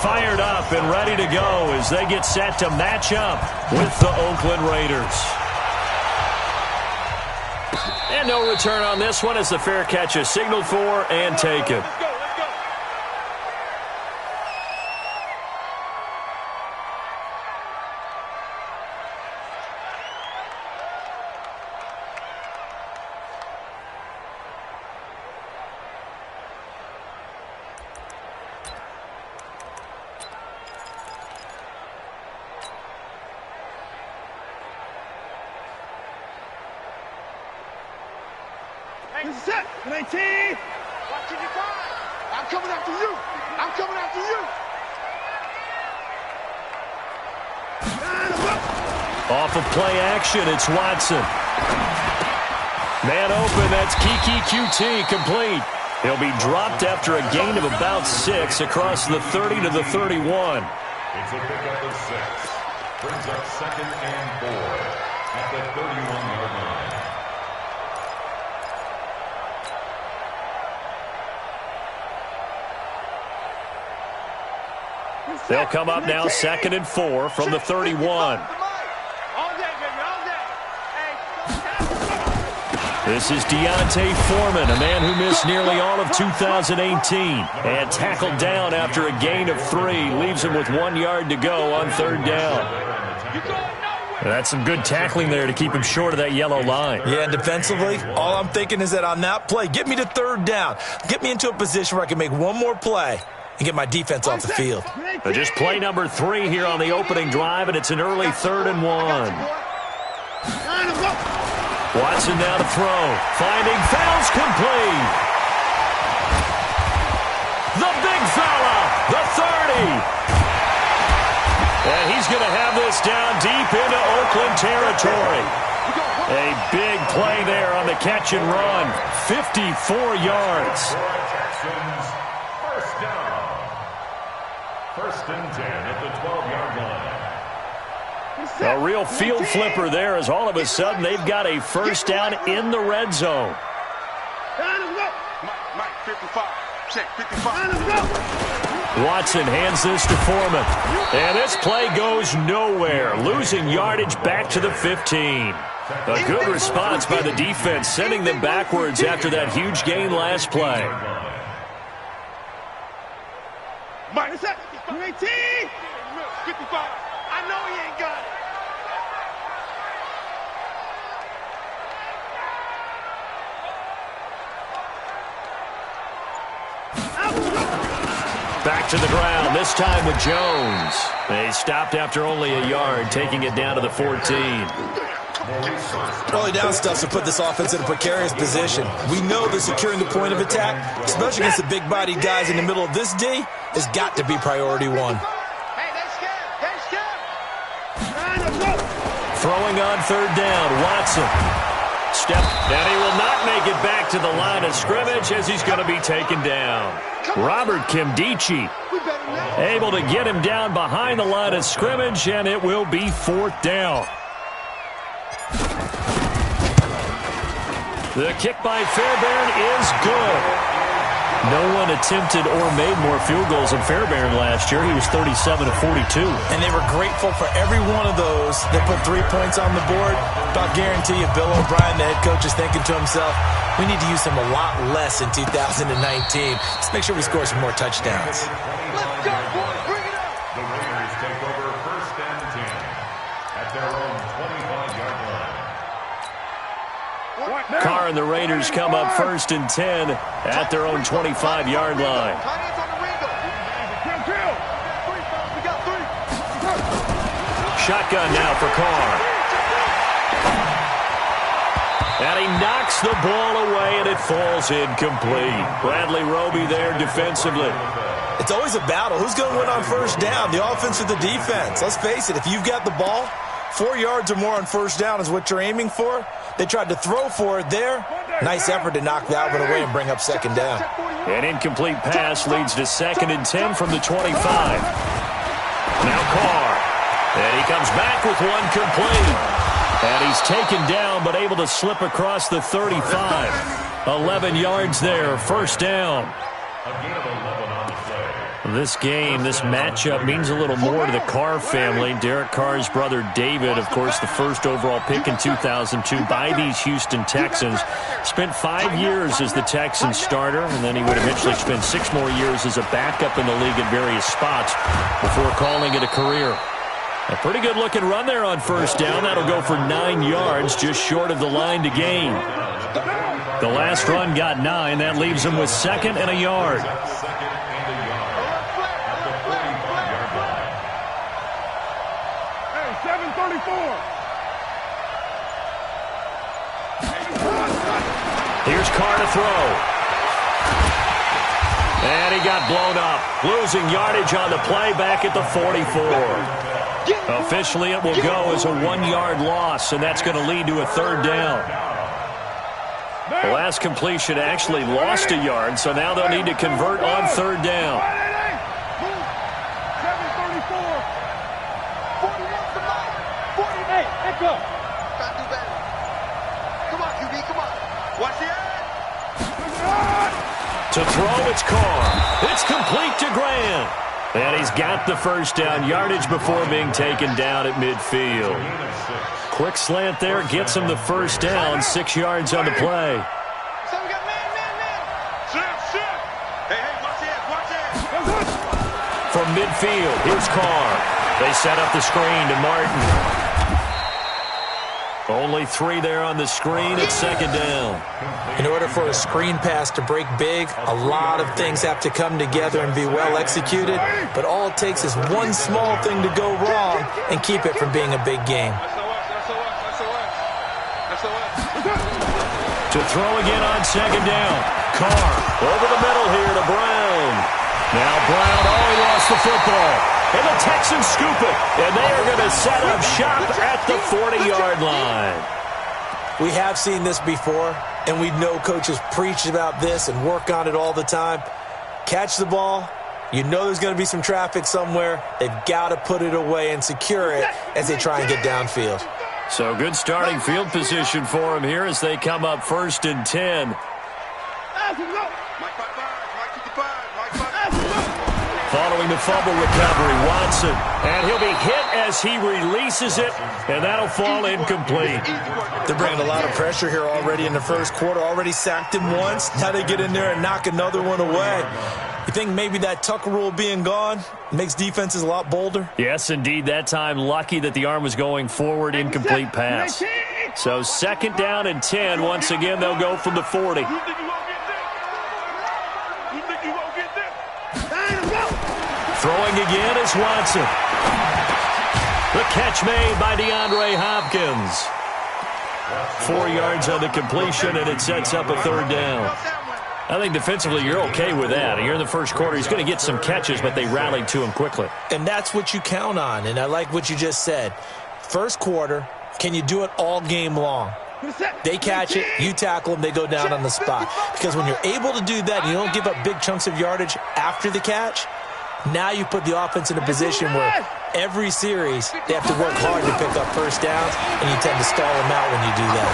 Fired up and ready to go as they get set to match up with the Oakland Raiders. And no return on this one as the fair catch is signaled for and taken. Set, 19. Watching you guys. I'm coming after you. I'm coming after you. Off of play action, it's Watson. Man open, that's Kiki QT complete. He'll be dropped after a gain of about 6 across the 30 to the 31. It's a pickup of 6. Brings up 2nd and 4 at the 31-yard line. They'll come up now 2nd and 4 from the 31. This is Deontay Foreman, a man who missed nearly all of 2018 and tackled down after a gain of 3. Leaves him with 1 yard to go on 3rd down. That's some good tackling there to keep him short of that yellow line. Yeah, and defensively, all I'm thinking is that on that play, get me to 3rd down. Get me into a position where I can make one more play and get my defense off the field. Just play number 3 here on the opening drive, and it's an early 3rd and 1. Watson now to throw. Finding Fowles complete. The big fella, the 30. And he's going to have this down deep into Oakland territory. A big play there on the catch and run. 54 yards. First down. 1st and 10 at the 12-yard line. A real field flipper there as all of a sudden they've got a 1st down in the red zone. Mike, 55. Check, 55. Watson hands this to Foreman. And this play goes nowhere. Losing yardage back to the 15. A good response by the defense, sending them backwards after that huge gain last play. Mike, 18. 55. I know he ain't got it. Back to the ground, this time with Jones. They stopped after only a yard, taking it down to the 14. Early down stuff to put this offense in a precarious position. We know that securing the point of attack, especially against the big-bodied guys in the middle of this D, has got to be priority 1. Throwing on 3rd down, Watson. Step, and he will not make it back to the line of scrimmage as he's going to be taken down. Robert Kimdichie able to get him down behind the line of scrimmage, and it will be 4th down. The kick by Fairbairn is good. No one attempted or made more field goals than Fairbairn last year. He was 37 of 42. And they were grateful for every one of those that put 3 points on the board. About guarantee you Bill O'Brien, the head coach, is thinking to himself, we need to use him a lot less in 2019. Let's make sure we score some more touchdowns. Let's go, boys. Bring it up. The Raiders take over 1st and 10 at their own 25-yard line. Carr and the Raiders come up 1st and 10 at their own 25-yard line. Shotgun now for Carr. And he knocks the ball away, and it falls incomplete. Bradley Roby there defensively. It's always a battle. Who's going to win on 1st down, the offense or the defense? Let's face it, if you've got the ball, 4 yards or more on 1st down is what you're aiming for. They tried to throw for it there. Nice effort to knock that one away and bring up 2nd down. An incomplete pass leads to 2nd and 10 from the 25. Now Carr. And he comes back with one complete. And he's taken down but able to slip across the 35. 11 yards there, 1st down. A gain of 11 on the play. This game, this matchup means a little more to the Carr family. Derek Carr's brother David, of course, the first overall pick in 2002 by these Houston Texans. Spent 5 years as the Texans starter, and then he would eventually spend 6 more years as a backup in the league at various spots before calling it a career. A pretty good-looking run there on first down. That'll go for 9 yards, just short of the line to gain. The last run got 9. That leaves him with 2nd and a yard. Hey, 734. Here's Carr to throw. And he got blown up. Losing yardage on the play back at the 44. Officially, it will go as a 1-yard loss, and that's going to lead to a 3rd down. The last completion actually lost a yard, so now they'll need to convert on 3rd down. 734. 41 to 48. Let's go. Gotta do better. Come on, QB, come on. Watch the end. To throw, it's Carr. It's complete to Grant. And he's got the first down yardage before being taken down at midfield. Quick slant there, gets him the first down, 6 yards on the play. So we got man. Sit. Hey, watch it. From midfield, here's Carr. They set up the screen to Martin. Only 3 there on the screen at 2nd down. In order for a screen pass to break big, a lot of things have to come together and be well executed, but all it takes is one small thing to go wrong and keep it from being a big game. To throw again on 2nd down. Carr over the middle here to Brown. Now Brown, he lost the football. And the Texans scoop it. And they are going to set up shop at the 40-yard line. We have seen this before, and we know coaches preach about this and work on it all the time. Catch the ball. You know there's going to be some traffic somewhere. They've got to put it away and secure it as they try and get downfield. So good starting field position for them here as they come up 1st and 10. Following the fumble recovery, Watson. And he'll be hit as he releases it, and that'll fall incomplete. They're bringing a lot of pressure here already in the first quarter. Already sacked him once. Now they get in there and knock another one away. You think maybe that Tucker rule being gone makes defenses a lot bolder? Yes, indeed. That time, lucky that the arm was going forward, incomplete pass. So 2nd down and 10. Once again, they'll go from the 40. Throwing again is Watson. The catch made by DeAndre Hopkins. 4 yards on the completion, and it sets up a 3rd down. I think defensively you're okay with that. Here in the first quarter, he's going to get some catches, but they rallied to him quickly. And that's what you count on, and I like what you just said. First quarter, can you do it all game long? They catch it, you tackle them, they go down on the spot. Because when you're able to do that, and you don't give up big chunks of yardage after the catch, now you put the offense in a position where every series they have to work hard to pick up first downs, and you tend to stall them out when you do that.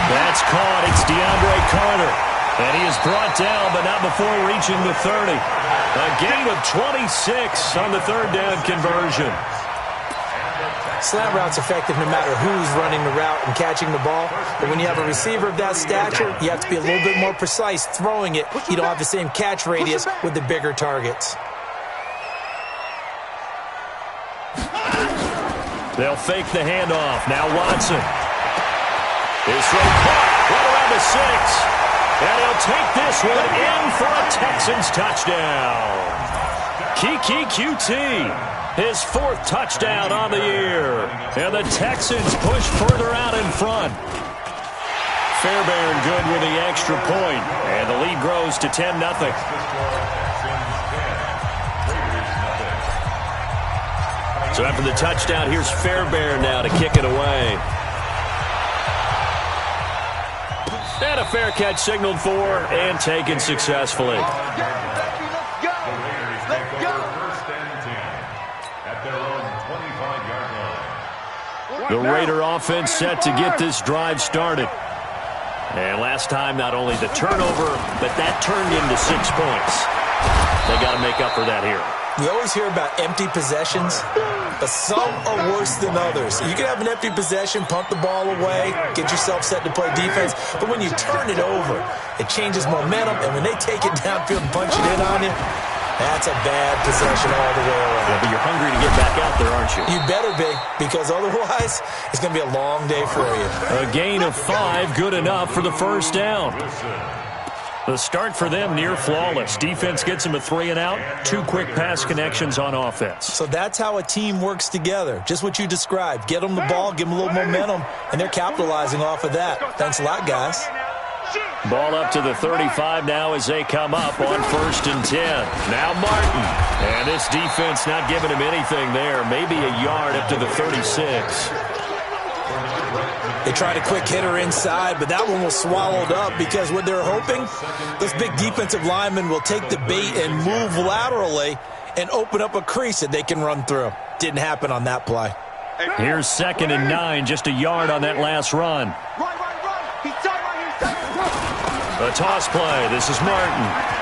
That's caught. It's DeAndre Carter. And he is brought down, but not before reaching the 30. A gain of 26 on the 3rd down conversion. Slant route's effective no matter who's running the route and catching the ball. But when you have a receiver of that stature, you have to be a little bit more precise throwing it. You don't have the same catch radius with the bigger targets. They'll fake the handoff. Now Watson. His throw caught right around the 6. And he'll take this one in for a Texans touchdown. Kiki QT. His 4th touchdown on the year. And the Texans push further out in front. Fairbairn good with the extra point. And the lead grows to 10-0. So after the touchdown, here's Fairbairn now to kick it away. And a fair catch signaled for and taken successfully. The Raider offense set to get this drive started. And last time, not only the turnover, but that turned into 6 points. They got to make up for that here. We always hear about empty possessions, but some are worse than others. You can have an empty possession, punt the ball away, get yourself set to play defense, but when you turn it over, it changes momentum, and when they take it downfield and punch it in on you, that's a bad possession all the way around. Yeah, but you're hungry to get back out there, aren't you? You better be, because otherwise it's going to be a long day for you. A gain of 5, good enough for the first down. The start for them near flawless. Defense gets them a 3 and out. 2 quick pass connections on offense. So that's how a team works together. Just what you described. Get them the ball, give them a little momentum, and they're capitalizing off of that. Thanks a lot, guys. Ball up to the 35 now as they come up on 1st and 10. Now Martin. And this defense not giving him anything there. Maybe a yard up to the 36. They tried a quick hitter inside, but that one was swallowed up because what they're hoping, this big defensive lineman will take the bait and move laterally and open up a crease that they can run through. Didn't happen on that play. Here's 2nd and 9, just a yard on that last run. A toss play. This is Martin.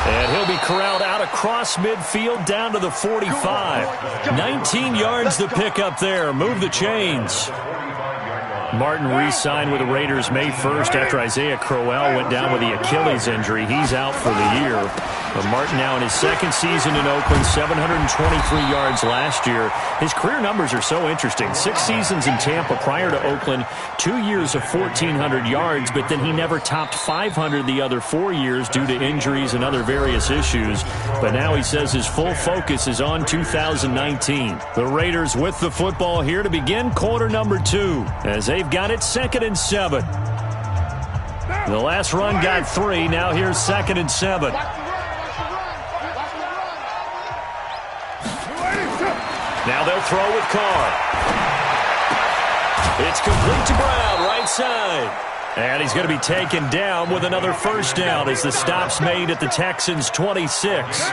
And he'll be corralled out across midfield down to the 45. 19 yards to pick up there. Move the chains. Martin re-signed with the Raiders May 1st after Isaiah Crowell went down with the Achilles injury. He's out for the year. But Martin now in his 2nd season in Oakland, 723 yards last year. His career numbers are so interesting. 6 seasons in Tampa prior to Oakland, 2 years of 1,400 yards, but then he never topped 500 the other 4 years due to injuries and other various issues. But now he says his full focus is on 2019. The Raiders with the football here to begin quarter number 2 as they've got it 2nd and 7. The last run got 3. Now here's 2nd and 7. Now they'll throw with Carr. It's complete to Brown, right side. And he's going to be taken down with another first down as the stop's made at the Texans' 26.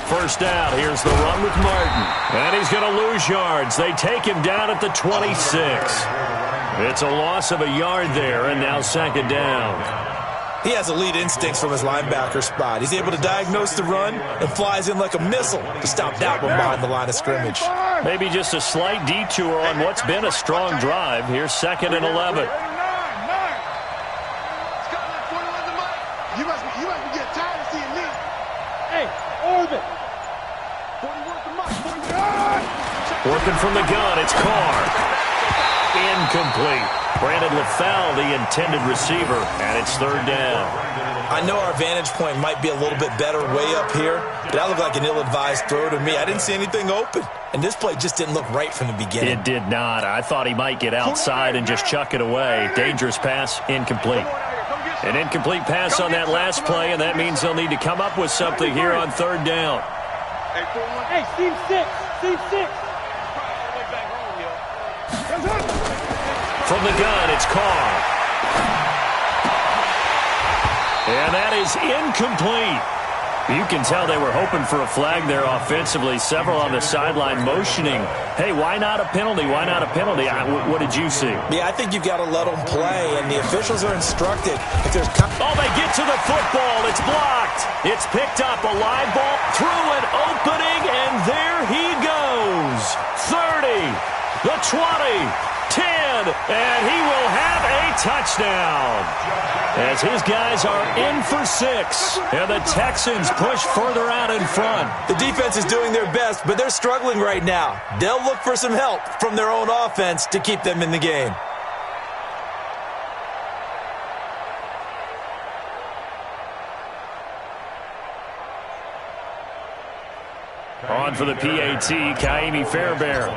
First down. Here's the run with Martin. And he's going to lose yards. They take him down at the 26. It's a loss of a yard there, and now 2nd down. He has elite instincts from his linebacker spot. He's able to diagnose the run and flies in like a missile to stop that one behind the line of scrimmage. Maybe just a slight detour on what's been a strong drive. Here's 2nd and 11. You must be getting tired of seeing me. Hey, Orbit. Working from the gun, it's Carr. Incomplete. Brandon LaFell, the intended receiver, and it's 3rd down. I know our vantage point might be a little bit better way up here, but that looked like an ill-advised throw to me. I didn't see anything open, and this play just didn't look right from the beginning. It did not. I thought he might get outside and just chuck it away. Dangerous pass, incomplete. An incomplete pass on that last play, and that means they'll need to come up with something here on 3rd down. Hey, Steve 6. Steve 6. From the gun, it's Carr. And that is incomplete. You can tell they were hoping for a flag there offensively. Several on the sideline motioning. Hey, why not a penalty? Why not a penalty? What did you see? Yeah, I think you've got to let them play, and the officials are instructed. If there's they get to the football. It's blocked. It's picked up. A live ball through an opening, and there he goes. 30, the 20. 10, and he will have a touchdown as his guys are in for 6, and the Texans push further out in front. The defense is doing their best, but they're struggling right now. They'll look for some help from their own offense to keep them in the game. On for the PAT, Kaimi Fairbairn.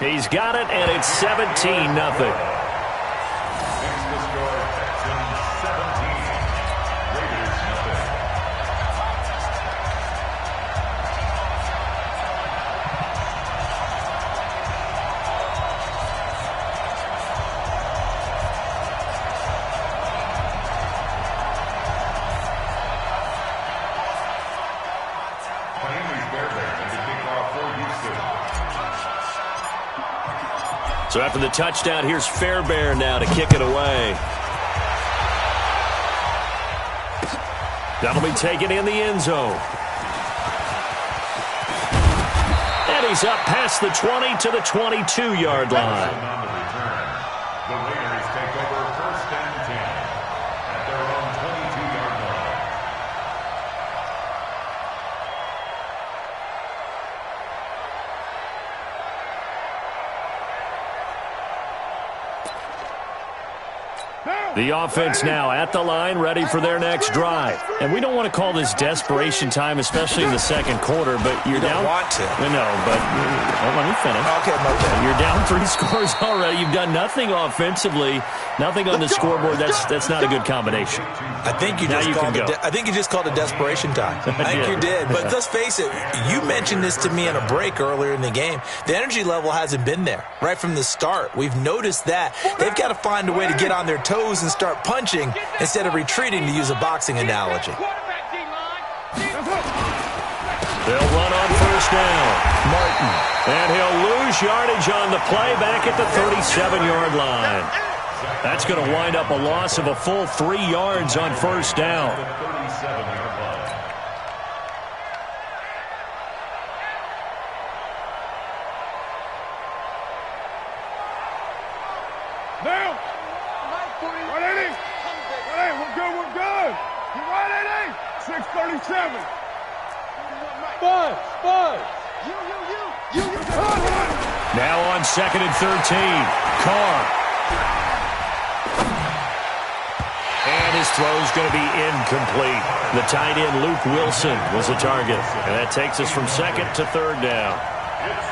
He's got it, and it's 17-0. So after the touchdown, here's Fairbairn now to kick it away. That'll be taken in the end zone. And he's up past the 20 to the 22-yard line. On the return, the Raiders take over first and 10 at their own 22-yard line. The offense now at the line, ready for their next drive. And we don't want to call this desperation time, especially in the second quarter, but you're down. You don't want to. No, but let me finish. Okay. You're down 3 scores already. You've done nothing offensively, nothing on the scoreboard. That's not a good combination. I think you just called it desperation time. I think you did. But let's face it, you mentioned this to me in a break earlier in the game. The energy level hasn't been there right from the start. We've noticed that. They've got to find a way to get on their toes and start punching instead of retreating, to use a boxing analogy. They'll run on first down. Martin. And he'll lose yardage on the play back at the 37-yard line. That's going to wind up a loss of a full 3 yards on first down. The 37-yard line. Now! 180! 180, we're good! You 180? 637! Buzz! You! Now on 2nd and 13. Carr. And his throw's going to be incomplete. The tight end, Luke Wilson, was the target. And that takes us from 2nd to 3rd down.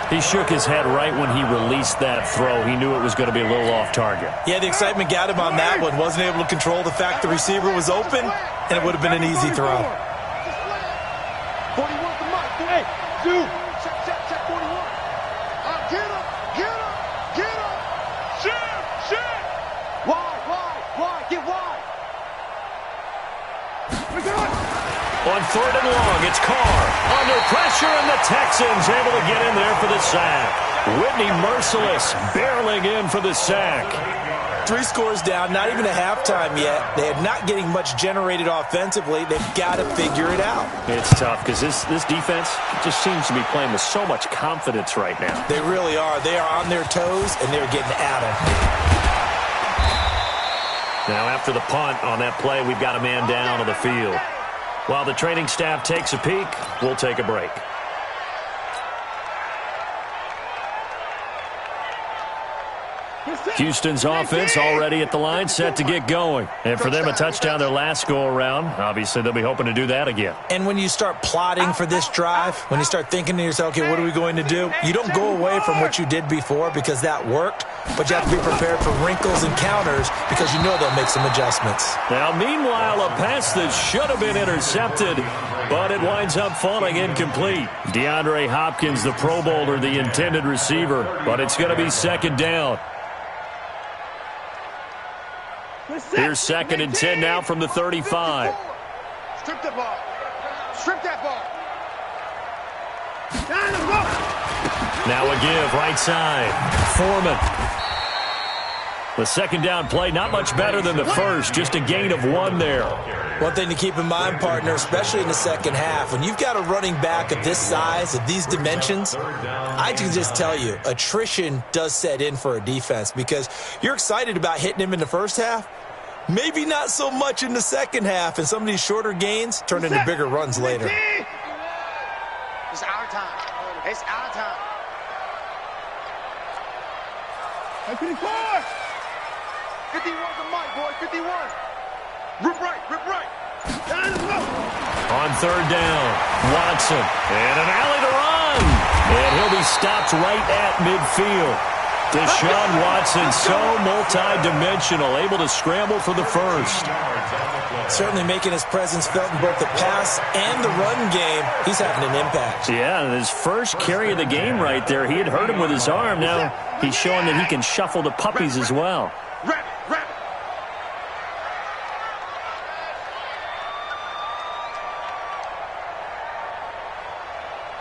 He shook his head right when he released that throw. He knew it was going to be a little off target. Yeah, the excitement got him on that one. Wasn't able to control the fact the receiver was open, and it would have been an easy throw. 41 to Mike. Hey, dude. Check 41. Get him. Shit. Wide. Get wide. We got it. On 3rd and long, it's Carr. Under pressure, and the Texans able to get in there for the sack. Whitney Merciless barreling in for the sack. 3 scores down, not even a halftime yet. They are not getting much generated offensively. They've got to figure it out. It's tough because this defense just seems to be playing with so much confidence right now. They really are. They are on their toes, and they're getting at them. Now after the punt on that play, we've got a man down on the field. While the training staff takes a peek, we'll take a break. Houston's offense already at the line, set to get going. And for them, a touchdown their last go-around. Obviously, they'll be hoping to do that again. And when you start plotting for this drive, when you start thinking to yourself, okay, what are we going to do? You don't go away from what you did before because that worked, but you have to be prepared for wrinkles and counters because you know they'll make some adjustments. Now, meanwhile, a pass that should have been intercepted, but it winds up falling incomplete. DeAndre Hopkins, the Pro Bowler, the intended receiver, but it's going to be 2nd down. Here's 2nd and 10 now from the 35. Strip that ball. Now a give, right side. Foreman. The 2nd down play, not much better than the first, just a gain of 1 there. One thing to keep in mind, partner, especially in the second half, when you've got a running back of this size, of these dimensions, I can just tell you, attrition does set in for a defense because you're excited about hitting him in the first half, maybe not so much in the second half, and some of these shorter gains turn into bigger runs later. It's our time. 54. 51 to Mike, boy. 51. Rip right. On 3rd down, Watson. And an alley to run. And he'll be stopped right at midfield. Deshaun Watson, so multi-dimensional, able to scramble for the first. Certainly making his presence felt in both the pass and the run game. He's having an impact. Yeah, and his first carry of the game right there, he had hurt him with his arm. Now he's showing that he can shuffle the puppies as well. Rabbit.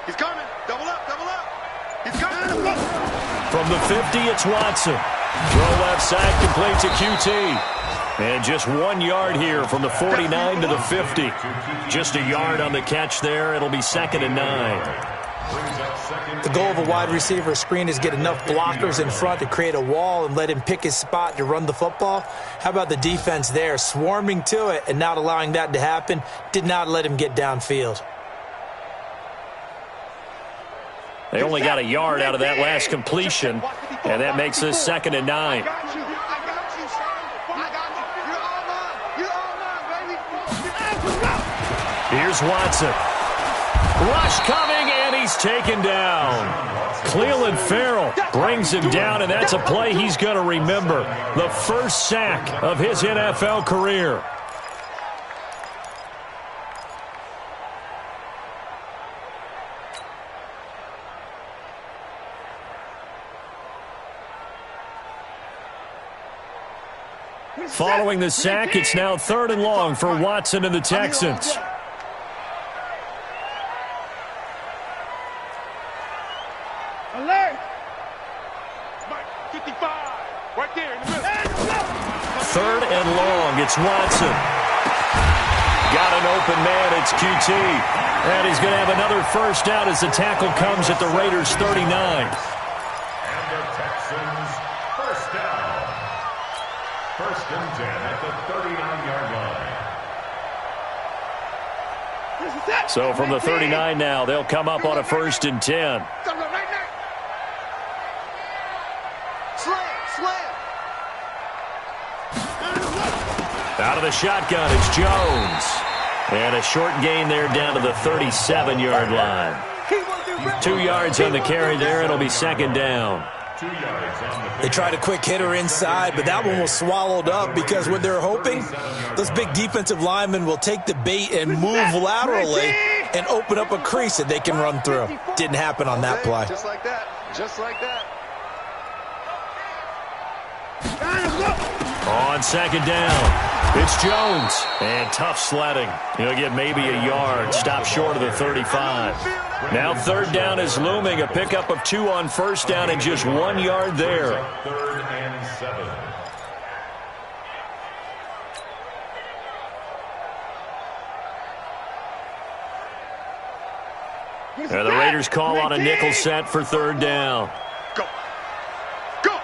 He's coming. Double up. He's coming. From From the 50, it's Watson. Throw left side, complete to QT. And just 1 yard here from the 49 to the 50. Just a yard on the catch there. It'll be 2nd and 9. The goal of a wide receiver screen is get enough blockers in front to create a wall and let him pick his spot to run the football. How about the defense there, swarming to it and not allowing that to happen? Did not let him get downfield. They only got a yard out of that last completion, and that makes this 2nd and 9. Here's Watson. Rush coming, and he's taken down. Cleveland Farrell brings him down, and that's a play he's going to remember. The first sack of his NFL career. Following the sack, it's now 3rd and long for Watson and the Texans. Alert! 55, right there in the middle. 3rd and long, it's Watson. Got an open man, it's QT. And he's going to have another first down as the tackle comes at the Raiders' 39. And the Texans first down. 1st and 10 at the 39-yard line. So from the 39 now, they'll come up on a 1st and 10. Out of the shotgun, it's Jones. And a short gain there down to the 37-yard line. 2 yards on the carry there. It'll be 2nd down. 2 yards on the They tried a quick hitter inside, but that one was swallowed up because what they're hoping, those big defensive linemen will take the bait and move laterally and open up a crease that they can run through. Didn't happen on that play. Just like that. Just like that. On 2nd down, it's Jones. And tough sledding. He'll get maybe a yard. Stop short of the 35. Now 3rd down is looming. A pickup of 2 on 1st down and just 1 yard there. 3rd and 7. And the Raiders call on a nickel set for 3rd down. Go. Go.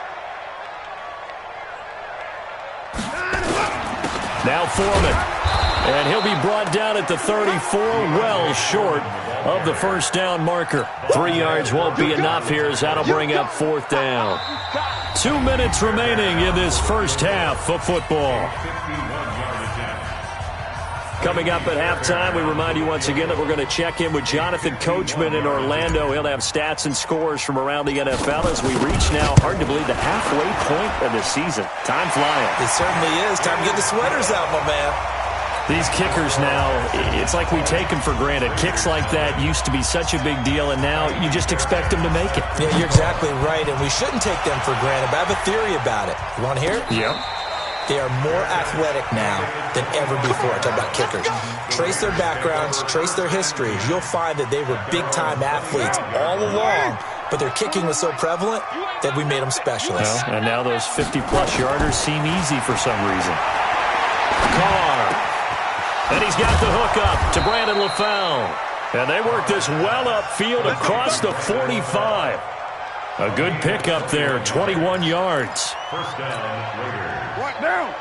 Now Foreman. And he'll be brought down at the 34, well short of the first down marker. 3 yards won't be enough here as that'll bring up 4th down. 2 minutes remaining in this first half of football. Coming up at halftime, we remind you once again that we're going to check in with Jonathan Coachman in Orlando. He'll have stats and scores from around the NFL as we reach now, hard to believe, the halfway point of the season. Time flying. It certainly is. Time to get the sweaters out, my man. These kickers now, it's like we take them for granted. Kicks like that used to be such a big deal, and now you just expect them to make it. Yeah, you're exactly right, and we shouldn't take them for granted. But I have a theory about it. You want to hear it? Yep. They are more athletic now than ever before. Talk about kickers. Trace their backgrounds, trace their histories. You'll find that they were big-time athletes all along, but their kicking was so prevalent that we made them specialists. Well, and now those 50-plus yarders seem easy for some reason. Carr. And he's got the hook up to Brandon LaFell. And they work this well upfield across the 45. A good pickup there, 21 yards. First down, Raiders. Right down.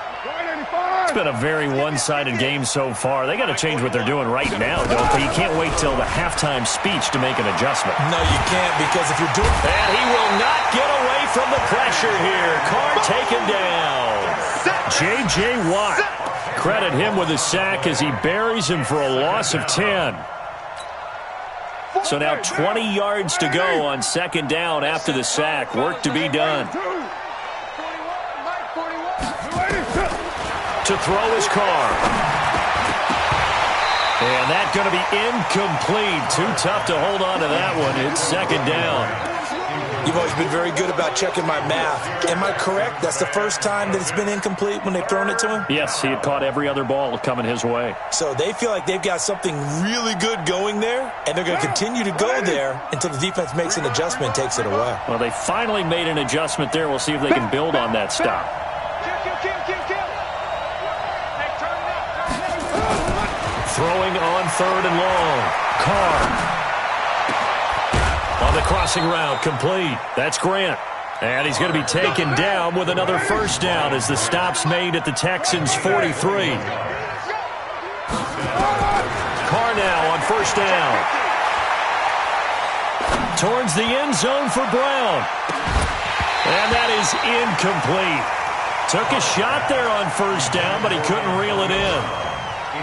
It's been a very one-sided game so far. They got to change what they're doing right now, don't they? You can't wait till the halftime speech to make an adjustment. No, you can't, because if you're doing... And he will not get away from the pressure here. Carr taken down. J.J. Watt. Credit him with a sack as he buries him for a loss of 10. So now 20 yards to go on 2nd down after the sack. Work to be done. To throw his Carr. And that's going to be incomplete. Too tough to hold on to that one. It's 2nd down. You've always been very good about checking my math. Am I correct? That's the first time that it's been incomplete when they've thrown it to him? Yes, he had caught every other ball coming his way. So they feel like they've got something really good going there, and they're going to continue to go there until the defense makes an adjustment and takes it away. Well, they finally made an adjustment there. We'll see if they can build on that stop. Throwing on 3rd and long. Carr. On the crossing route, complete. That's Grant. And he's going to be taken down with another first down as the stop's made at the Texans' 43. Carr now on first down. Towards the end zone for Brown. And that is incomplete. Took a shot there on first down, but he couldn't reel it in.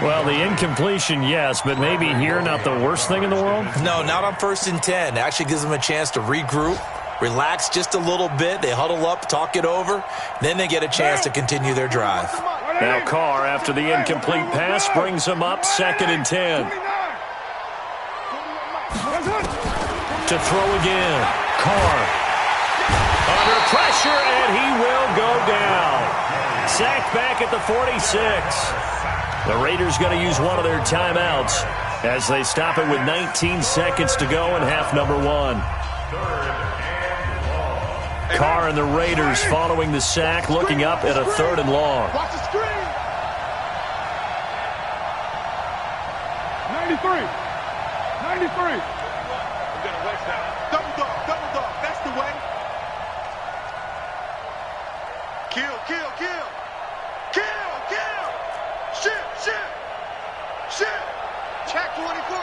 Well, the incompletion, yes, but maybe here not the worst thing in the world? No, not on 1st and 10. It actually gives them a chance to regroup, relax just a little bit. They huddle up, talk it over. Then they get a chance to continue their drive. Now Carr, after the incomplete pass, brings him up 2nd and 10. To throw again. Carr. Under pressure, and he will go down. Sacked back at the 46. The Raiders going to use one of their timeouts as they stop it with 19 seconds to go in half number 1. Carr and the Raiders following the sack, looking up at a 3rd and long. Watch the screen. 93. 93. Double dog. That's the way. Kill. Shit. Check 24.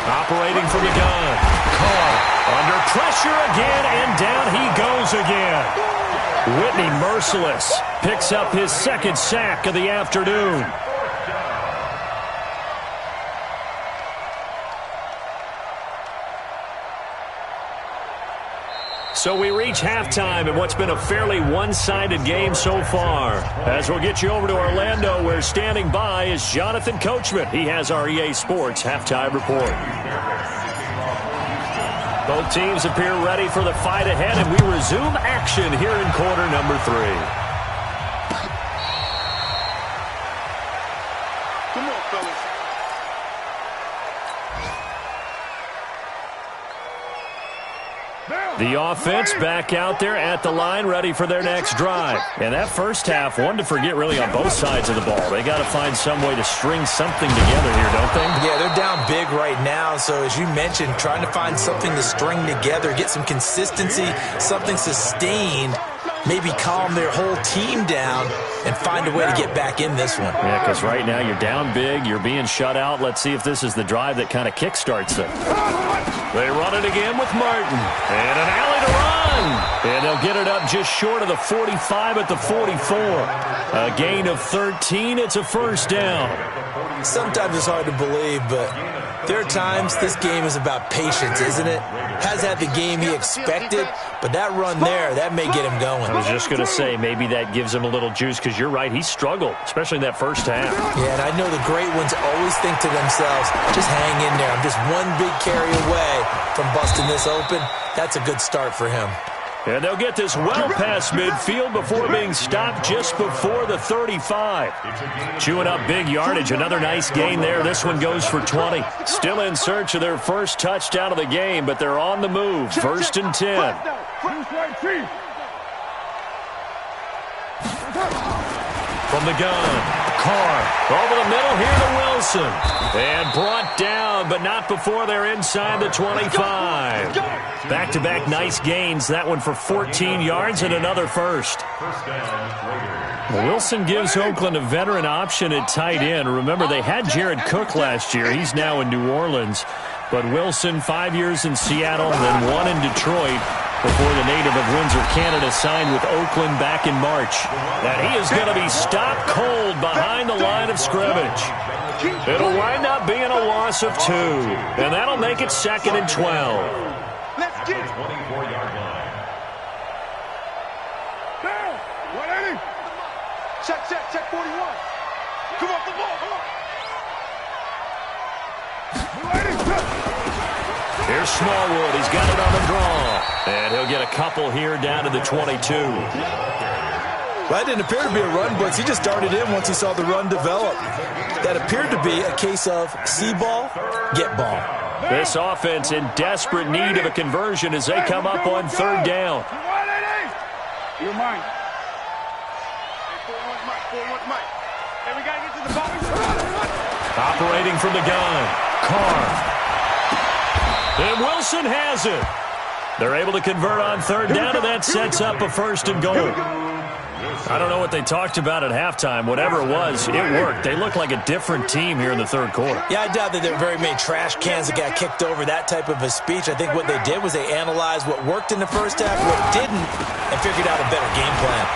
Operating from the gun. Carr under pressure again, and down he goes again. Whitney merciless. Picks up his 2nd sack of the afternoon. So we reach halftime in what's been a fairly one-sided game so far. As we'll get you over to Orlando, where standing by is Jonathan Coachman. He has our EA Sports halftime report. Both teams appear ready for the fight ahead, and we resume action here in quarter number 3. Come on, fellas. The offense back out there at the line, ready for their next drive. And that first half, one to forget really on both sides of the ball. They got to find some way to string something together here, don't they? Yeah, they're down big right now. So as you mentioned, trying to find something to string together, get some consistency, something sustained, maybe calm their whole team down and find a way to get back in this one. Yeah, because right now you're down big, you're being shut out. Let's see if this is the drive that kind of kickstarts them. They run it again with Martin. And an alley to run. And they'll get it up just short of the 45 at the 44. A gain of 13. It's a first down. Sometimes it's hard to believe, but there are times this game is about patience, isn't it? Has had the game he expected, but that run there, that may get him going. I was just going to say, maybe that gives him a little juice, because you're right, he struggled, especially in that first half. Yeah, and I know the great ones always think to themselves, just hang in there. I'm just one big carry away from busting this open. That's a good start for him. And they'll get this well past midfield before being stopped just before the 35. Chewing up big yardage. Another nice gain there. This one goes for 20. Still in search of their first touchdown of the game, but they're on the move. 1st and 10. From the gun, Carr over the middle here to Wilson. And brought down, but not before they're inside the 25. Back-to-back nice gains. That one for 14 yards and another first. Wilson gives Oakland a veteran option at tight end. Remember, they had Jared Cook last year. He's now in New Orleans. But Wilson, 5 years in Seattle, then 1 in Detroit, before the native of Windsor, Canada, signed with Oakland back in March. And he is going to be stopped cold behind the line of scrimmage. It'll wind up being a loss of 2. And that'll make it 2nd and 12. Let's get it. 24-yard line. Down. 180. Check 41. Come on, come on. Here's Smallwood. He's got it on the draw. And he'll get a couple here down to the 22. That didn't appear to be a run blitz. He just darted in once he saw the run develop. That appeared to be a case of see ball, get ball. This offense in desperate need of a conversion as they come up on third down. You're mine. Hey, we got to get to the ball. Operating from the gun. Carr. And Wilson has it. They're able to convert on third down, and that sets up a 1st and goal. I don't know what they talked about at halftime. Whatever it was, it worked. They look like a different team here in the third quarter. Yeah, I doubt that there were very many trash cans that got kicked over, that type of a speech. I think what they did was they analyzed what worked in the first half, what didn't, and figured out a better game plan.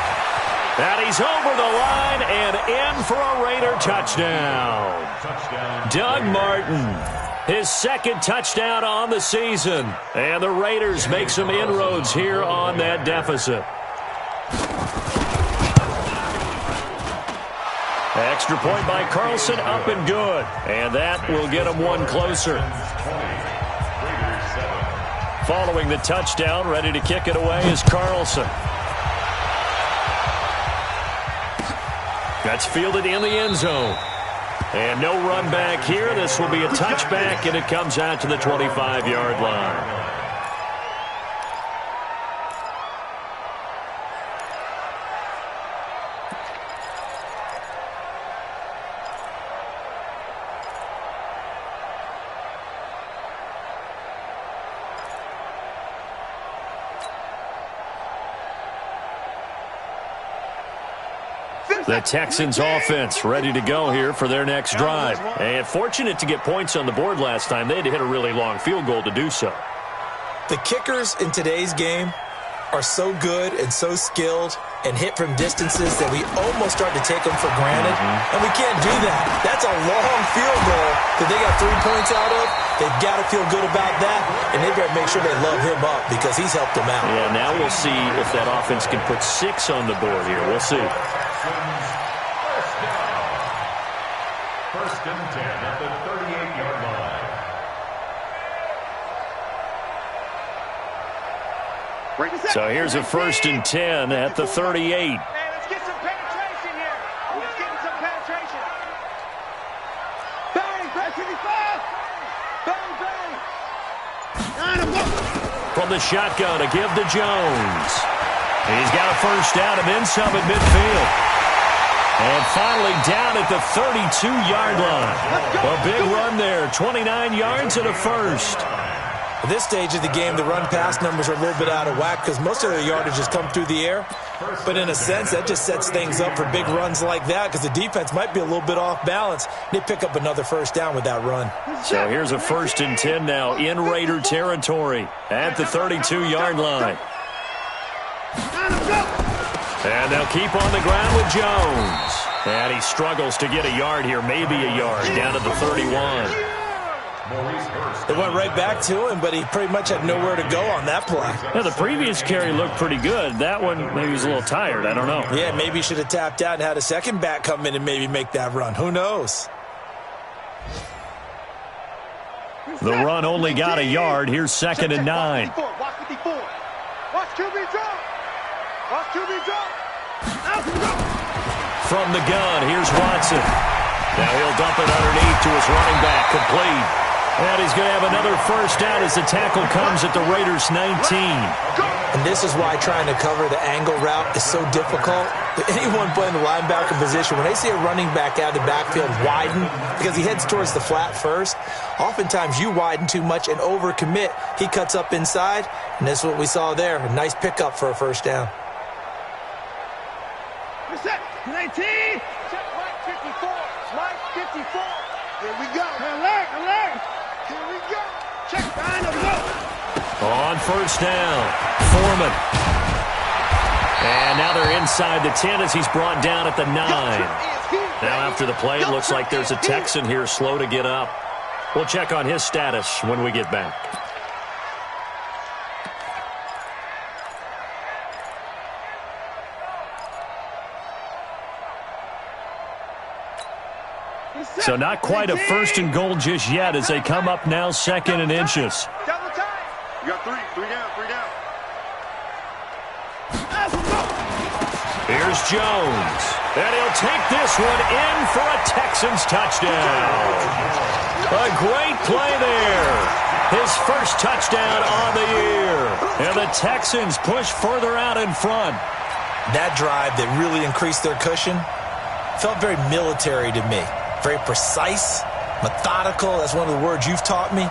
And he's over the line and in for a Raider touchdown. Doug Martin, his 2nd touchdown on the season. And the Raiders make some inroads here on that deficit. Extra point by Carlson, up and good. And that will get him one closer. Following the touchdown, ready to kick it away is Carlson. That's fielded in the end zone. And no run back here. This will be a touchback, and it comes out to the 25-yard line. The Texans offense ready to go here for their next drive. And fortunate to get points on the board last time. They had to hit a really long field goal to do so. The kickers in today's game are so good and so skilled and hit from distances that we almost start to take them for granted. And we can't do that. That's a long field goal that they got 3 points out of. They've got to feel good about that, and they better make sure they love him up because he's helped them out. Yeah, now we'll see if that offense can put 6 on the board here. We'll see. First and 10 at the 38-yard line. So here's a 1st and 10 at the 38. Hey, let's get some penetration here. Let's get some penetration. Bang, back to the fast. Bang, bang. From the shotgun, a give to Jones. He's got a 1st down and then some at midfield. And finally down at the 32-yard line. A big run there, 29 yards and a 1st. At this stage of the game, the run-pass numbers are a little bit out of whack because most of their yardage has come through the air. But in a sense, that just sets things up for big runs like that because the defense might be a little bit off balance. They pick up another 1st down with that run. So here's a 1st and 10 now in Raider territory at the 32-yard line. And they'll keep on the ground with Jones. And he struggles to get a yard here, maybe a yard, down to the 31. They went right back to him, but he pretty much had nowhere to go on that play. Yeah, the previous carry looked pretty good. That one, maybe he was a little tired. I don't know. Yeah, maybe he should have tapped out and had a second back come in and maybe make that run. Who knows? The run only got a yard. Here's 2nd and 9. Watch 54. Watch QB drop. Watch QB drop. From the gun, here's Watson. Now he'll dump it underneath to his running back, complete. And he's going to have another 1st down as the tackle comes at the Raiders' 19. And this is why trying to cover the angle route is so difficult. Anyone playing the linebacker position, when they see a running back out of the backfield widen, because he heads towards the flat first, oftentimes you widen too much and overcommit. He cuts up inside, and that's what we saw there. A nice pickup for a 1st down. Reset. 19. Check Mike 54. Mike 54. Here we go. Alert, alert. Here we go. Check. Find a go. On 1st down, Foreman. And now they're inside the 10 as he's brought down at the 9. Now after the play, it looks like there's a Texan here slow to get up. We'll check on his status when we get back. So not quite a 1st and goal just yet as they come up now 2nd and inches. Double You got three down. Here's Jones. And he'll take this one in for a Texans touchdown. A great play there. His first touchdown on the year. And the Texans push further out in front. That drive that really increased their cushion felt very military to me. Very precise, methodical. That's one of the words you've taught me.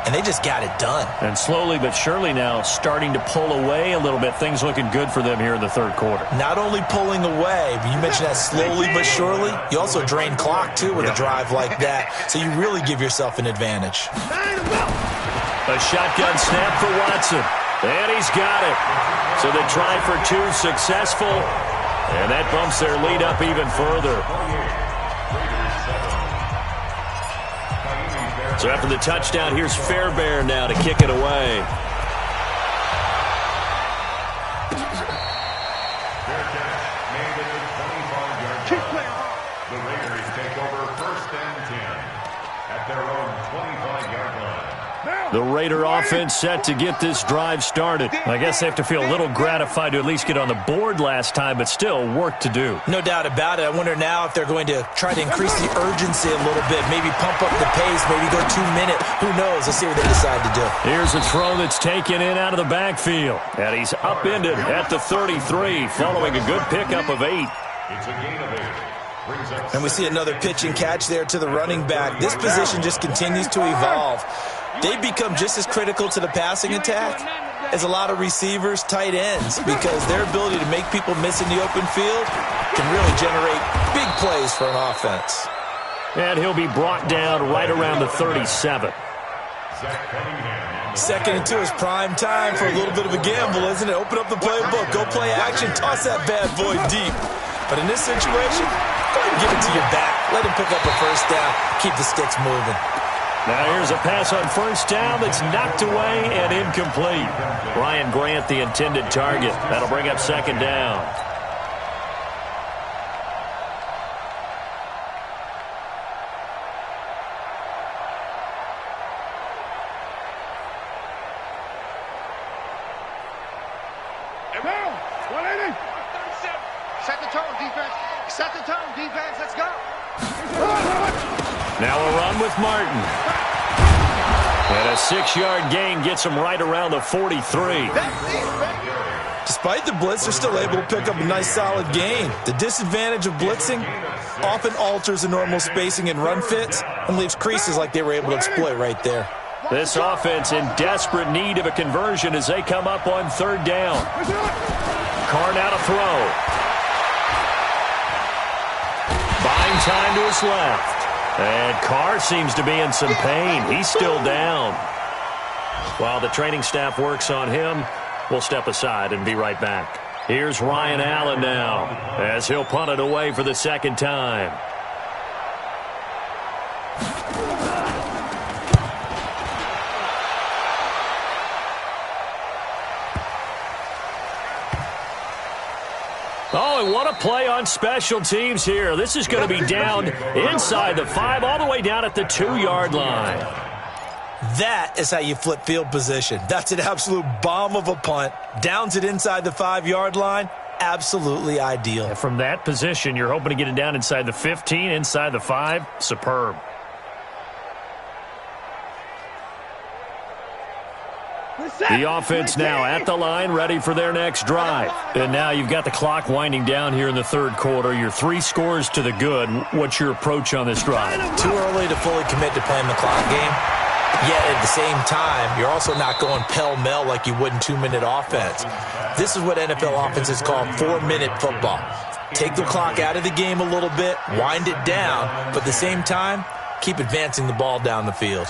And they just got it done. And slowly but surely now starting to pull away a little bit. Things looking good for them here in the third quarter. Not only pulling away, but you mentioned that slowly but surely. You also drain clock, too, with a drive like that. So you really give yourself an advantage. A shotgun snap for Watson. And he's got it. So they try for two, successful. And that bumps their lead up even further. So after the touchdown, here's Fairbairn now to kick it away. Their catch made it to 25 yards. The Raiders take over 1st and 10 at their own 25-yard line. The Raider offense set to get this drive started. I guess they have to feel a little gratified to at least get on the board last time, but still work to do. No doubt about it. I wonder now if they're going to try to increase the urgency a little bit, maybe pump up the pace, maybe go 2 minute. Who knows? Let's see what they decide to do. Here's a throw that's taken in out of the backfield. And he's upended at the 33 following a good pickup of 8. It's a gain of 8. And we see another pitch and catch there to the running back. This position just continues to evolve. They become just as critical to the passing attack as a lot of receivers, tight ends, because their ability to make people miss in the open field can really generate big plays for an offense. And he'll be brought down right around the 37. Second and 2 is prime time for a little bit of a gamble, isn't it? Open up the playbook, go play action, toss that bad boy deep. But in this situation, go ahead and give it to your back. Let him pick up a first down. Keep the sticks moving. Now here's a pass on first down that's knocked away and incomplete. Ryan Grant, the intended target. That'll bring up second down. Set the tone, defense. Let's go. Now a run with Martin. And a 6-yard gain gets him right around the 43. Despite the blitz, they're still able to pick up a nice solid gain. The disadvantage of blitzing often alters the normal spacing and run fits and leaves creases like they were able to exploit right there. This offense in desperate need of a conversion as they come up on third down. Carr now to throw. Buying time to his left. And Carr seems to be in some pain. He's still down. While the training staff works on him, we'll step aside and be right back. Here's Ryan Allen now as he'll punt it away for the second time. Oh, and what a play on special teams here. This is going to be down inside the 5, all the way down at the 2-yard line. That is how you flip field position. That's an absolute bomb of a punt. Downs it inside the 5-yard line. Absolutely ideal. And from that position, you're hoping to get it down inside the 15, inside the 5. Superb. The offense now at the line, ready for their next drive. And now you've got the clock winding down here in the third quarter. You're 3 scores to the good. What's your approach on this drive? Too early to fully commit to playing the clock game. Yet at the same time, you're also not going pell-mell like you would in 2-minute offense. This is what NFL offenses call 4-minute football. Take the clock out of the game a little bit, wind it down, but at the same time, keep advancing the ball down the field.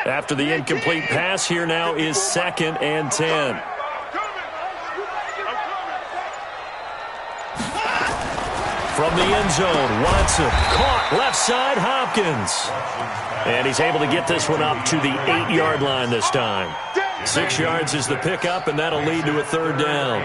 After the incomplete pass, here now is 2nd and 10. from the end zone. Watson caught left side Hopkins. And he's able to get this one up to the 8-yard line this time. 6 yards is the pickup, and that'll lead to a third down.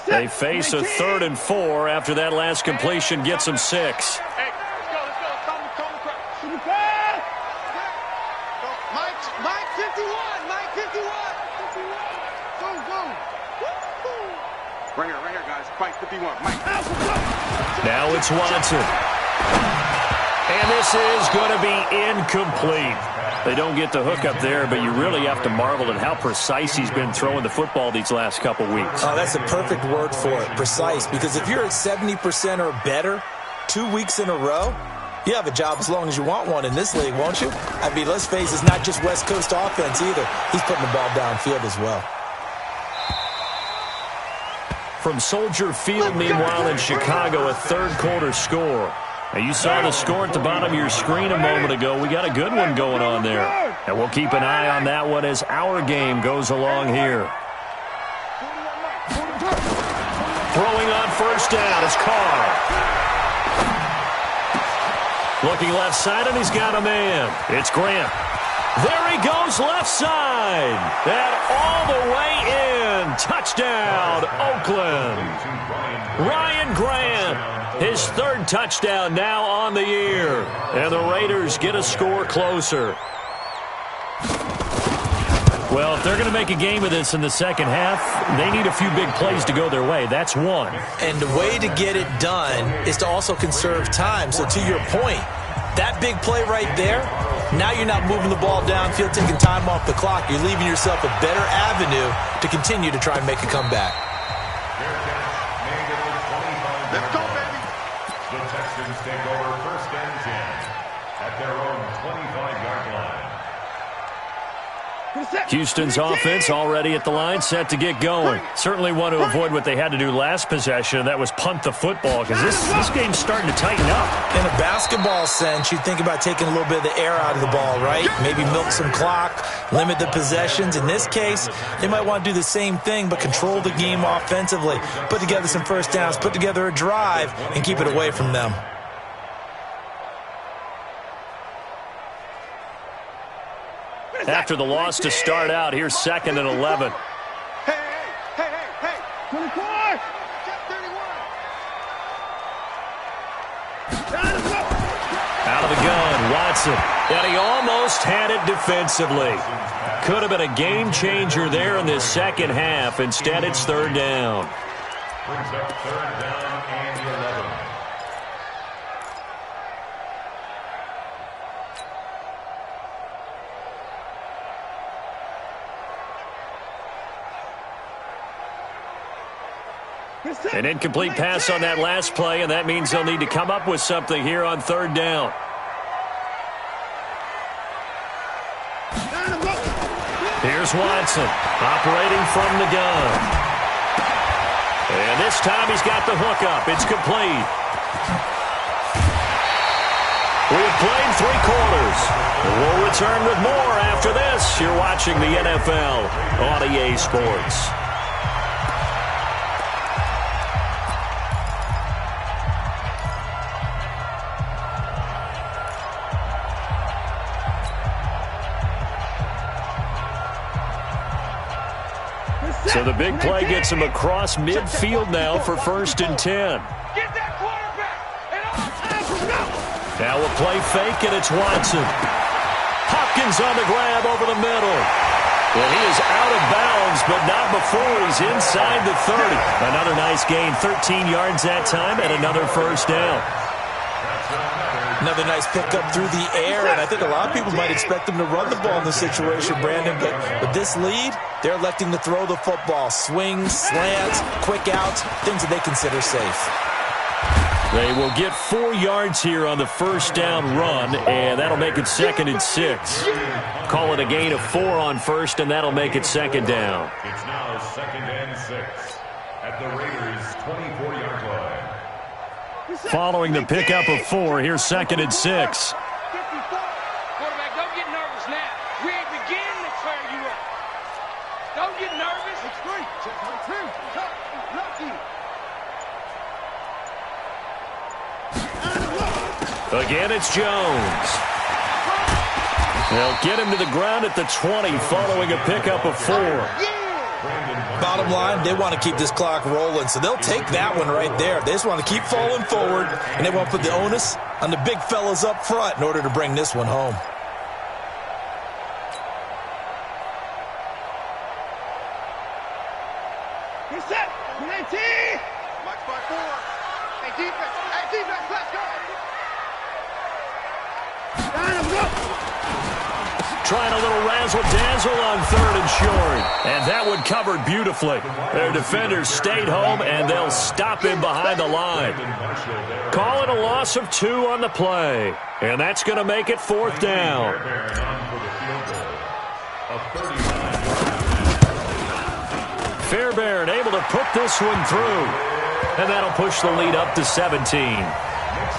They face a 3rd and 4 after that last completion gets them 6. Hey, let's go. Calm the crowd. Mike 51. Mike 51. Go. Right here, guys. Mike 51. Mike. Now it's Watson. And this is going to be incomplete. They don't get the hook up there, but you really have to marvel at how precise he's been throwing the football these last couple weeks. Oh, that's a perfect word for it, precise, because if you're at 70% or better 2 weeks in a row, you have a job as long as you want one in this league, won't you? I mean, let's face it, it's not just West Coast offense either. He's putting the ball downfield as well. From Soldier Field, meanwhile, in Chicago, a third-quarter score. Now, you saw the score at the bottom of your screen a moment ago. We got a good one going on there. And we'll keep an eye on that one as our game goes along here. Throwing on first down is Carr. Looking left side, and he's got a man. It's Grant. There he goes left side. And all the way in. Touchdown, Oakland. Ryan Grant. His 3rd touchdown now on the year. And the Raiders get a score closer. Well, if they're going to make a game of this in the second half, they need a few big plays to go their way. That's one. And the way to get it done is to also conserve time. So to your point, that big play right there, now you're not moving the ball downfield, taking time off the clock. You're leaving yourself a better avenue to continue to try and make a comeback. Let's go, baby. The Texans take over 1st and 10 at their own 25-yard line. Houston's offense already at the line, set to get going. Certainly want to avoid what they had to do last possession, that was punt the football, because this game's starting to tighten up. In a basketball sense, you think about taking a little bit of the air out of the ball, right? Maybe milk some clock, limit the possessions. In this case, they might want to do the same thing, but control the game offensively. Put together some first downs, put together a drive, and keep it away from them. After the loss to start out, here's 2nd and 11. Hey. 24. Check 31. Out of the gun, Watson. And he almost had it defensively. Could have been a game changer there in this second half. Instead, it's 3rd down. Brings up 3rd down and 11. An incomplete pass on that last play, and that means they'll need to come up with something here on 3rd down. Here's Watson, operating from the gun. And this time he's got the hook up. It's complete. We have played 3 quarters. We'll return with more after this. You're watching the NFL on EA Sports. So the big play gets him across midfield now for 1st and 10. Get that quarterback. Now a play fake, and it's Watson. Hopkins on the grab over the middle. Well, he is out of bounds, but not before he's inside the 30. Another nice gain, 13 yards that time, and another first down. Another nice pickup through the air, and I think a lot of people might expect them to run the ball in this situation, Brandon, but with this lead, they're electing to throw the football. Swings, slants, quick outs, things that they consider safe. They will get 4 yards here on the first down run, and that'll make it 2nd and 6. Call it a gain of 4 on first, and that'll make it 2nd down. It's now 2nd and 6. at the Raiders' 24-yard line. Following the pickup of 4, here's 2nd and 6. Quarterback, don't get nervous now. We ain't beginning to tear you up. Don't get nervous. It's great. Lucky. Again, it's Jones. They'll get him to the ground at the 20 following a pickup of 4. Bottom line, they want to keep this clock rolling, so they'll take that one right there. They just want to keep falling forward, and they want to put the onus on the big fellas up front in order to bring this one home. He's set. 19. March by 4. Hey, defense. Hey, defense, let's go. Down, go. Trying a little razzle-dazzle on 3rd and short. And that one covered beautifully. Their defenders stayed home, and they'll stop him behind the line. Calling a loss of 2 on the play. And that's going to make it 4th down. Fairbairn able to put this one through. And that'll push the lead up to 17.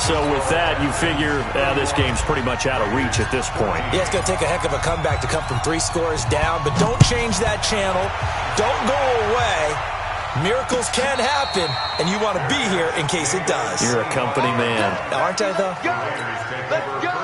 So with that, you figure this game's pretty much out of reach at this point. Yeah, it's going to take a heck of a comeback to come from 3 scores down, but don't change that channel. Don't go away. Miracles can happen, and you want to be here in case it does. You're a company man. Aren't I, though? Let's go.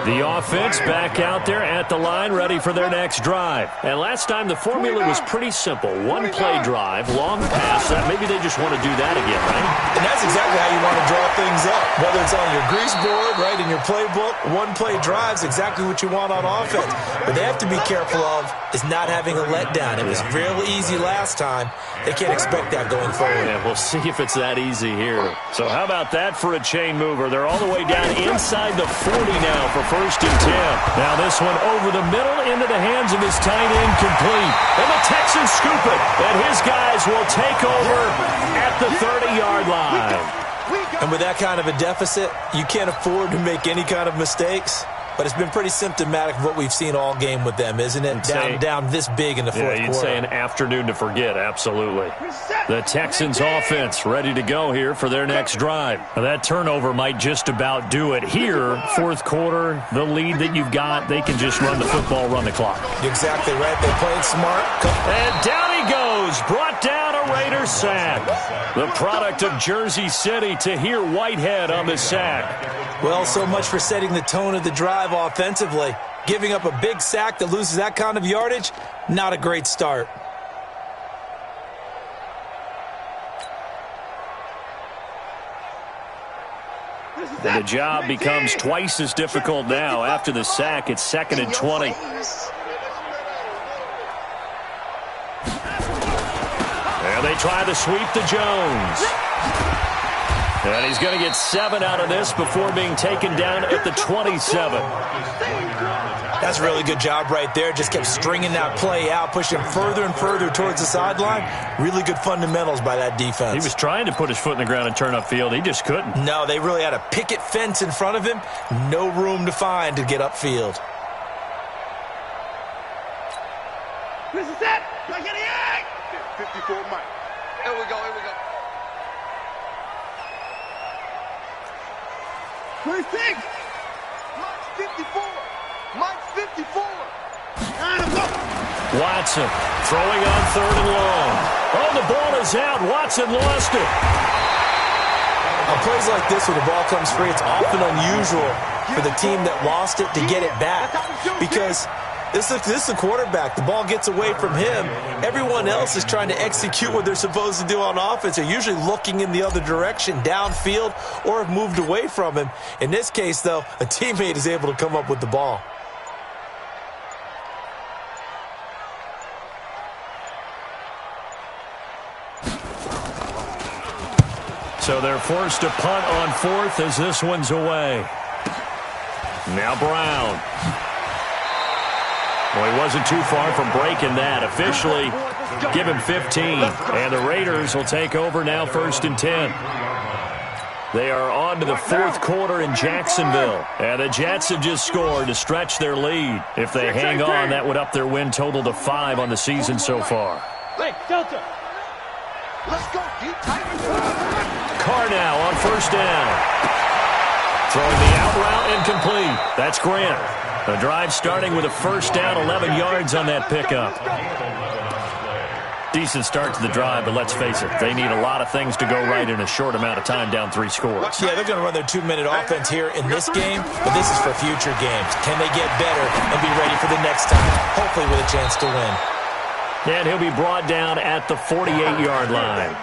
The offense back out there at the line, ready for their next drive. And last time, the formula was pretty simple. 1-play drive, long pass. Maybe they just want to do that again, right? And that's exactly how you want to draw things up. Whether it's on your grease board, right, in your playbook, 1-play drive's exactly what you want on offense. What they have to be careful of is not having a letdown. It was real easy last time. They can't expect that going forward. Yeah, we'll see if it's that easy here. So how about that for a chain mover? They're all the way down inside the 40 now for 1st and 10. Now this one over the middle into the hands of his tight end, complete. And the Texans scoop it. And his guys will take over at the 30-yard line. And with that kind of a deficit, you can't afford to make any kind of mistakes. But it's been pretty symptomatic of what we've seen all game with them, isn't it? Down this big in the fourth quarter. Yeah, you'd say an afternoon to forget, absolutely. The Texans offense ready to go here for their next drive. Now, that turnover might just about do it here. 4th quarter, the lead that you've got, they can just run the football, run the clock. You're exactly right. They played smart. And down he goes. Brought down a Raiders sack. The product of Jersey City, Tahir Whitehead on the sack. Well, so much for setting the tone of the drive offensively. Giving up a big sack that loses that kind of yardage, not a great start. And the job becomes twice as difficult now. After the sack, it's 2nd and 20. And they try the sweep to Jones. And he's going to get 7 out of this before being taken down at the 27. That's a really good job right there. Just kept stringing that play out, pushing him further and further towards the sideline. Really good fundamentals by that defense. He was trying to put his foot in the ground and turn upfield. He just couldn't. No, they really had a picket fence in front of him. No room to find to get upfield. This is it. Like an egg. 54 Mike. Here we go. 26. Mike's 54. Mike's 54. Watson throwing on 3rd and long. Oh, the ball is out. Watson lost it. On plays like this where the ball comes free, it's often unusual for the team that lost it to get it back. Because this is the quarterback. The ball gets away from him. Everyone else is trying to execute what they're supposed to do on offense. They're usually looking in the other direction, downfield, or have moved away from him. In this case, though, a teammate is able to come up with the ball. So they're forced to punt on 4th as this one's away. Now Brown. Well, he wasn't too far from breaking that. Officially, give him 15. And the Raiders will take over now 1st and 10. They are on to the 4th quarter in Jacksonville. And the Jets have just scored to stretch their lead. If they hang on, that would up their win total to 5 on the season so far. Hey, Delta. Let's go, deep tight. Carr now on first down. Throwing the out route incomplete. That's Grant. The drive starting with a first down, 11 yards on that pickup. Decent start to the drive, but let's face it, they need a lot of things to go right in a short amount of time, down 3 scores. Yeah, they're going to run their 2-minute offense here in this game, but this is for future games. Can they get better and be ready for the next time, hopefully with a chance to win? And he'll be brought down at the 48-yard line.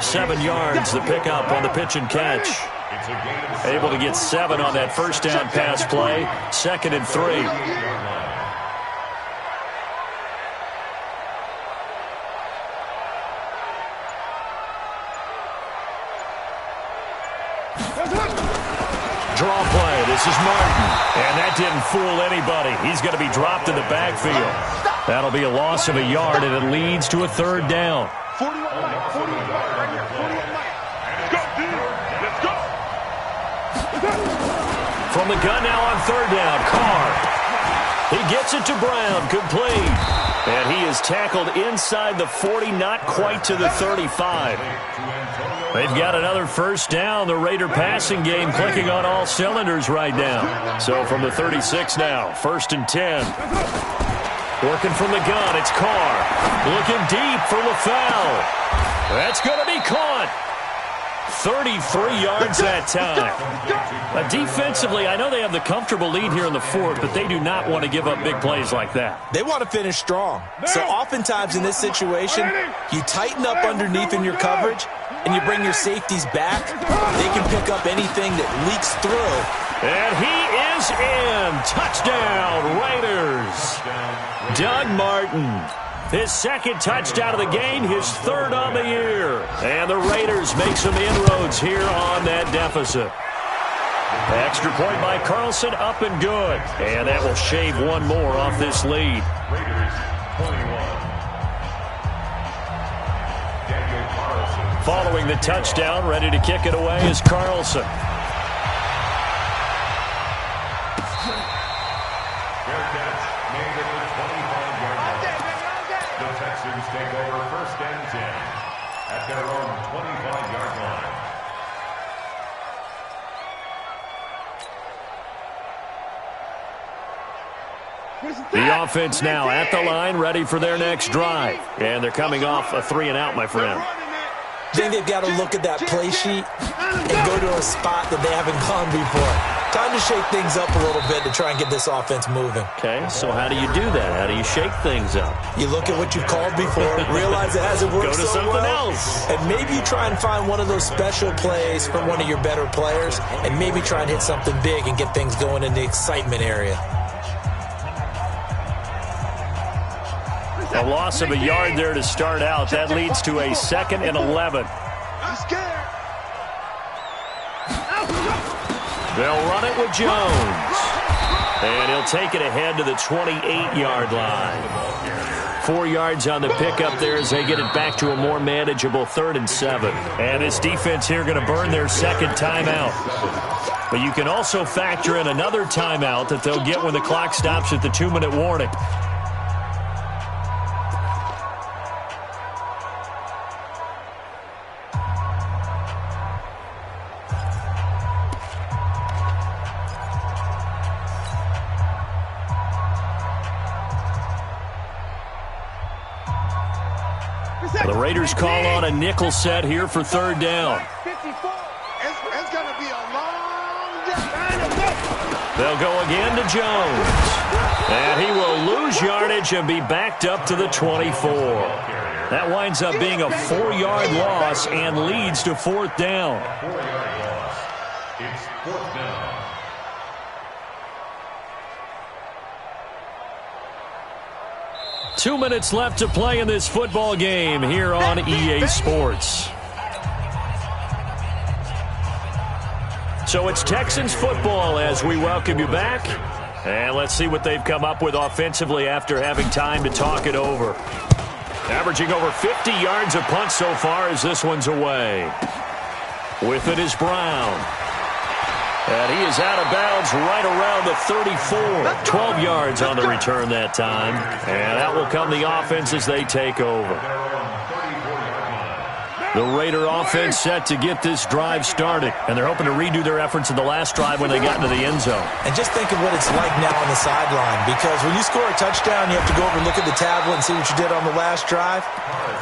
7 yards, the pickup on the pitch and catch. Able to get 7 on that first down pass play. 2nd and 3. Draw play. This is Martin. And that didn't fool anybody. He's going to be dropped in the backfield. That'll be a loss of a yard, and it leads to a 3rd down. 41 right, 41 right here, 41 right. Let's go, dude. Let's go. From the gun now on 3rd down, Carr. He gets it to Brown, complete. And he is tackled inside the 40, not quite to the 35. They've got another first down. The Raider passing game clicking on all cylinders right now. So from the 36 now, 1st and 10. Working from the gun, it's Carr. Looking deep for LaFell. That's going to be caught. 33 yards that time. Defensively, I know they have the comfortable lead here in the 4th, but they do not want to give up big plays like that. They want to finish strong. So oftentimes in this situation, you tighten up underneath in your coverage, and you bring your safeties back. They can pick up anything that leaks through. And he is in. Touchdown, Raiders. Doug Martin. His 2nd touchdown of the game, his 3rd on the year. And the Raiders make some inroads here on that deficit. Extra point by Carlson, up and good. And that will shave 1 more off this lead. Raiders 21. Following the touchdown, ready to kick it away is Carlson. Fair catch made at the 25-yard line. The Texans take over 1st and 10 at their own 25-yard line. The offense now at the line, ready for their next drive. And they're coming off a 3-and-out, my friend. I think they've got to look at that play sheet and go to a spot that they haven't gone before. Time to shake things up a little bit to try and get this offense moving. Okay, so how do you do that? How do you shake things up? You look at what you've called before, realize it hasn't worked Go to so something well, else. and maybe you try and find one of those special plays from one of your better players, and maybe try and hit something big and get things going in the excitement area. A loss of a yard there to start out. That leads to a 2nd and 11. I'm scared. They'll run it with Jones. And he'll take it ahead to the 28-yard line. 4 yards on the pickup there as they get it back to a more manageable 3rd and 7. And this defense here going to burn their 2nd timeout. But you can also factor in another timeout that they'll get when the clock stops at the 2-minute warning. The Raiders call on a nickel set here for 3rd down. 54. It's going to be a long day. They'll go again to Jones. And he will lose yardage and be backed up to the 24. That winds up being a 4-yard loss and leads to 4th down. 4-yard loss. It's 4th down. Two minutes left to play in this football game here on EA Sports. So it's Texans football as we welcome you back. And let's see what they've come up with offensively after having time to talk it over. Averaging over 50 yards a punt so far as this one's away. With it is Brown. And he is out of bounds right around the 34. 12 yards on the return that time. And that will come the offense as they take over. The Raider offense set to get this drive started. And they're hoping to redo their efforts in the last drive when they got into the end zone. And just think of what it's like now on the sideline. Because when you score a touchdown, you have to go over and look at the tablet and see what you did on the last drive.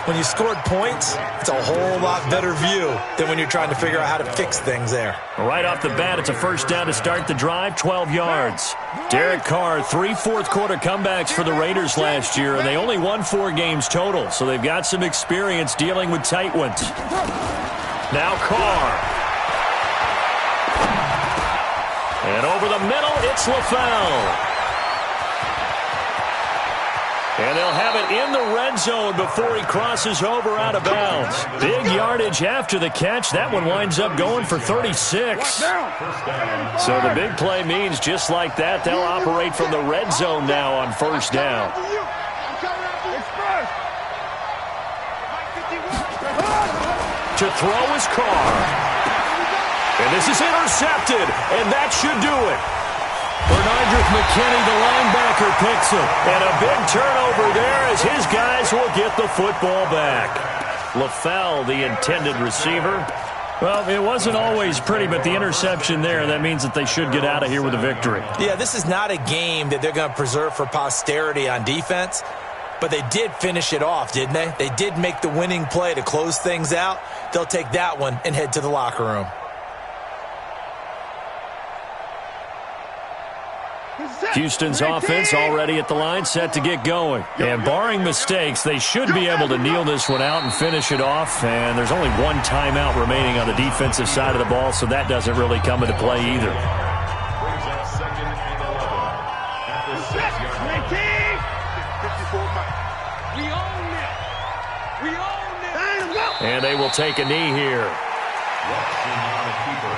When you scored points, it's a whole lot better view than when you're trying to figure out how to fix things there. Right off the bat, it's a first down to start the drive, 12 yards. Derek Carr, 3 fourth-quarter comebacks for the Raiders last year, and they only won 4 games total, so they've got some experience dealing with tight ones. Now Carr. And over the middle, it's LaFell. And they'll have it in the red zone before he crosses over out of bounds. Big yardage after the catch. That one winds up going for 36. So the big play means just like that, they'll operate from the red zone now on first down. To throw is Carr. And this is intercepted, and that should do it. Bernardrick McKinney, the linebacker, picks him. And a big turnover there as his guys will get the football back. LaFell, the intended receiver. Well, it wasn't always pretty, but the interception there, that means that they should get out of here with a victory. Yeah, this is not a game that they're going to preserve for posterity on defense. But they did finish it off, didn't they? They did make the winning play to close things out. They'll take that one and head to the locker room. Houston's offense already at the line, set to get going. And barring mistakes, they should be able to kneel this one out and finish it off. And there's only one timeout remaining on the defensive side of the ball, so that doesn't really come into play either. Brings up 2nd and 11 at the 6-yard line. And they will take a knee here. Rushing on the keeper.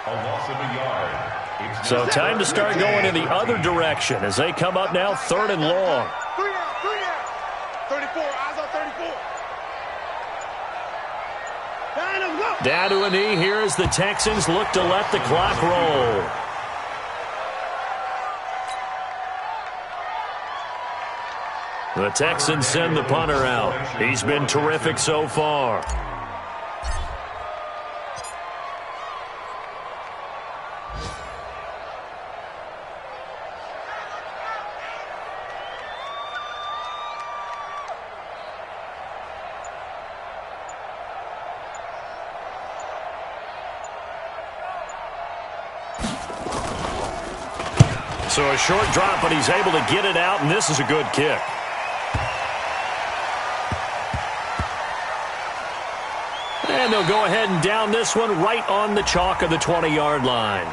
A loss of a yard. So time to start going in the other direction as they come up now 3rd and long. 34, eyes on 34. Down to a knee here as the Texans look to let the clock roll. The Texans send the punter out. He's been terrific so far. So a short drop, but he's able to get it out, and this is a good kick. And they'll go ahead and down this one right on the chalk of the 20-yard line.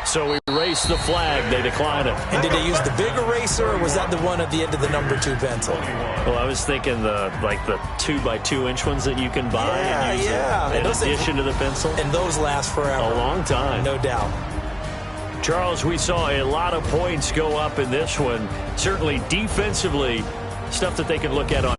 So we race the flag. They decline it. And did they use the big eraser, or was that the one at the end of the number 2 pencil? Well, I was thinking the 2x2-inch ones that you can buy and use in addition to the pencil. And those last forever. A long time. No doubt. Charles, we saw a lot of points go up in this one. Certainly defensively, stuff that they can look at on